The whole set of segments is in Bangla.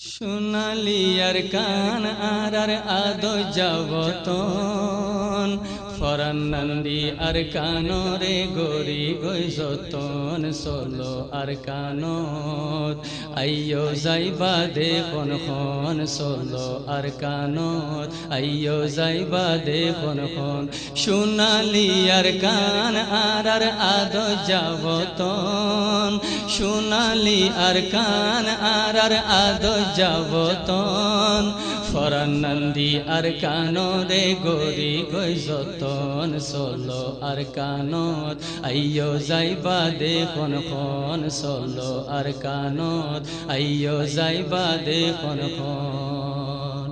সোনালি আর কান আর আদো যাবতন ফরান নন্দী আর কানরে গরি গই যতন সোলো আর কানত আইয়ো যাইবা দেখুন খন সোলো আর কানত আইয়ো যাইবা দেখুন খন সোনালি আর কান আর আদো যাবতন সোনালি আর কান আর আদো যাবতন ফরান নন্দী আর কানরে গরি গই যতন সোলো আর কানত আইয়ো যাইবা দেখুন খন সোলো আর কানত আইয়ো যাইবা দেখুন খন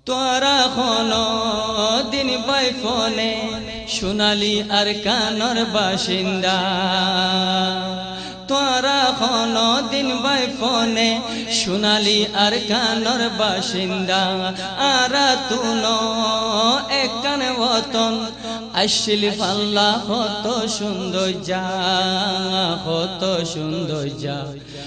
তোরা খন দিন বাই ফোনে সোনালি আর কানর বাসিন্দা তোরা খন দিন বাই ফোনে সোনালি আর কানর বাসিন্দা আর তুন এক কান বতন আসিল পাল্লা কত সুন্দর যা কত সুন্দর যা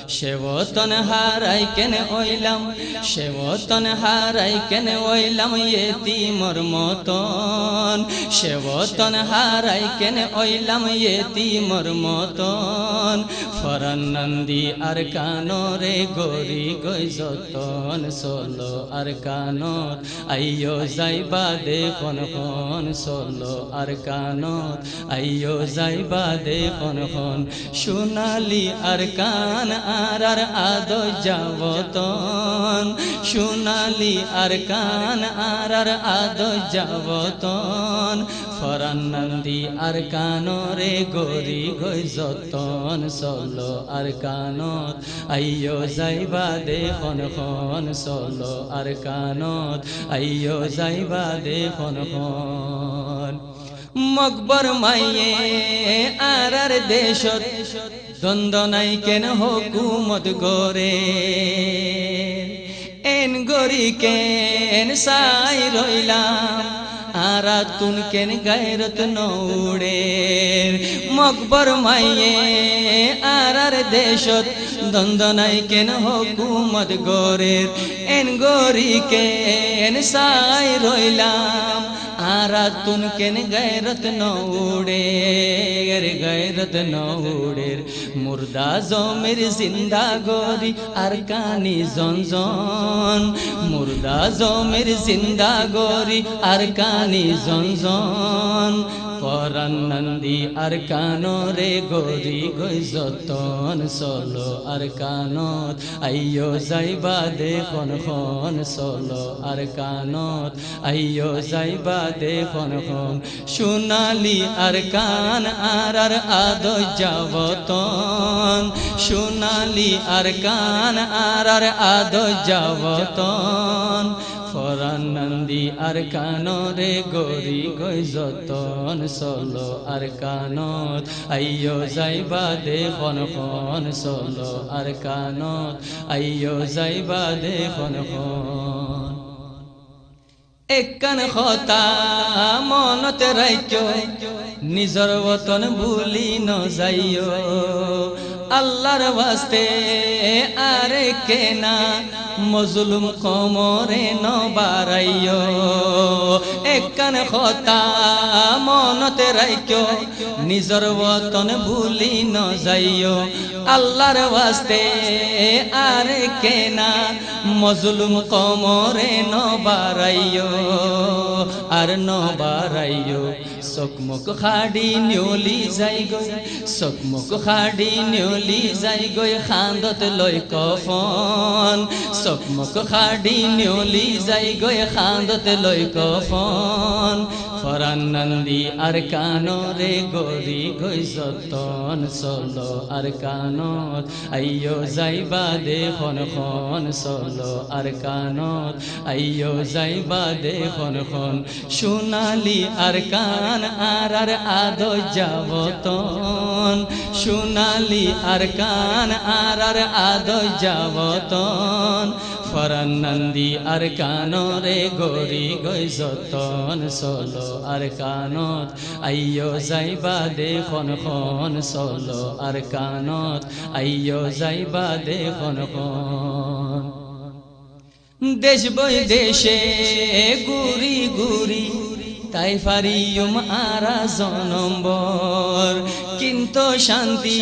সে বতন হারাই কেনে ওইলাম সে বতন হারাই কেনে ওইলাম ইয়েতিমর মতন সে বতন হারাই কেনে ওইলাম ইয়েতিমর মতন ফরান নন্দী আর কানরে গরি গই যতন সোলো আর কানত আইয়ো যাইবা দেখুন খন সোলো আর কানত আইয়ো যাইবা দেখুন খন সোনালি আর কান আর আদো যাবতন সোনালি আর কান আর আদো যাবতন ফরান নন্দী আর কানরে গরি গই যতন সোলো আর কানত আইয়ো যাইবা দেখুন খন সোলো আর কানত আইয়ো যাইবা দেখুন খন মকবর মাইয়ে আর দেশত দ্বন্দ্ব নাই কেন হুকুমত গরে এন গরি কেন সাই রইলাম আর তুন কেন গায়রত নৌড়ে মকবর মাইয়ে আর দেশত দ্বন্দ্ব নাই কেন হুকুমত গরে এন গরি কেন সাই রইলাম আর তুন কেন গায়রত নৌড়ে গায়রত নৌড়ে মুর্দা জমির জিন্দা গরি আর কানি জনজন মুর্দা জমির জিন্দা গরি আর কানি জনজন ফরান নন্দী আর কানরে গরি গই যতন সোলো আর কানত আইয়ো যাইবা দেখুন খন সোলো আর কানত আইয়ো যাইবা দেখুন খন সোনালি আর কান আর আদো যাবতন সোনালি আর কান আর আদো যাবতন ফরান নন্দী আর কানরে গরি গই যতন সোলো আর কানত আইয়ো যাইবা দেখুন খন সোলো আর কানত আইয়ো যাইবা দেখুন খন একখান কথা মনত রাইক্য নিজর বতন ভুলি ন যাইও আল্লাহর ওয়াস্তে আরে কেনা মজলুম কমরে ন বাড়াইও একখান কথা মনতে রাইক্য নিজর বতন ভুলি ন যাইও আল্লাহর ওয়াস্তে আরে কেনা মজলুম কমরে ন বাড়াইও আর ন বাড়াইও চকমক খাড়ি নিয়লি যাই গই চকমক খাড়ি নিয়লি যাই গই খান্দত লৈ কফন চকমক খাড়ি নিয়লি যাই গই খান্দত লৈ কফন ফরান নন্দী আর কানরে গরি গই যতন সোলো আর কানত আইয়ো যাইবা দেখুন খন সোলো আর কানত আইয়ো যাইবা দেখুন খন সোনালি আর কান আর আদো যাবতন সোনালি আর কান আর আদো যাবতন ফরান নন্দী আর কানরে গরি গই যতন সোলো আর কানত আইয়ো যাইবা দেখুন খন সোলো আর কানত আইয়ো যাইবা দেখুন খন দেশ বৈদেশে ঘুরি ঘুরি তাই ফারিয়ুম আরা জনম্বর কিন্তু শান্তি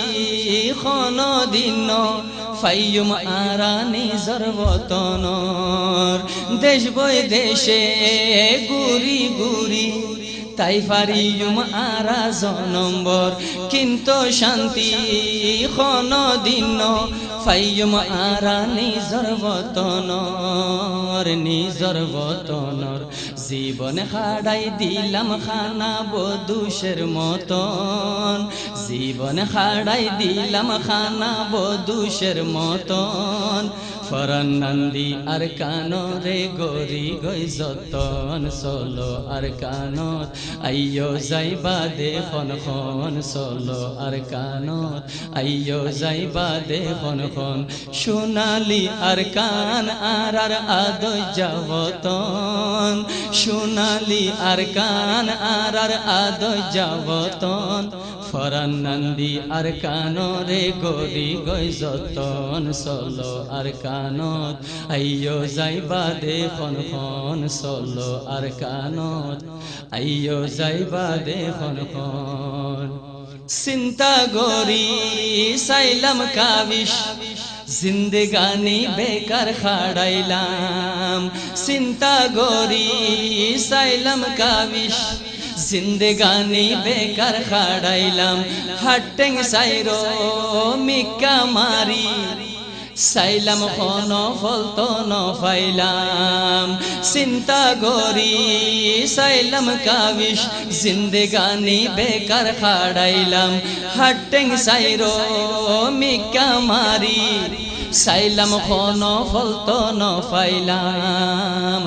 দিন ফাইয়ুম আরা নিজর বতনর দেশ বৈদেশে ঘুরি ঘুরি তাই ফারিয়ুম আরা জনম্বর কিন্তু শান্তি দিন ফাইয়ুম আরা নিজর বতনর জীবন হারাই দিলাম খানা বদুশের মতন জীবন হারাই দিলাম খানা বদুশের মতন ফরান নন্দী আর কানরে গরি গই যতন চলো আর কানত আইয়ো যাইবা দেখন খন চলো আর কানত আইয়ো যাইবা দেখন খন সোনালি আর কান আর আদৈ যাবতন সোনালি আর কান আর আদৈ যাবতন ফরান নন্দী আর কানরে গরি গই যতন চলো আর কানত আইয়ো যাইবা দেখন খন চলো আর কানত আইয়ো যাইবা দেখন খন চিন্তা গরি চাইলাম কাবিশ জিন্দেগানি বেকার খাড়াইলাম চিন্তা গরি চাইলাম কাবিশ জিন্দেগানি বেকার খাড়াইলাম হাটেং সাইরো মিকা মারি চাইলাম খন ফলতো নফাইলাম চিন্তা গরি চাইলাম কাবিশ জিন্দেগানি বেকার খাড়াইলাম হাটেং সাইরো মিকা মারি চাইলাম খন ফলতো নফাইলাম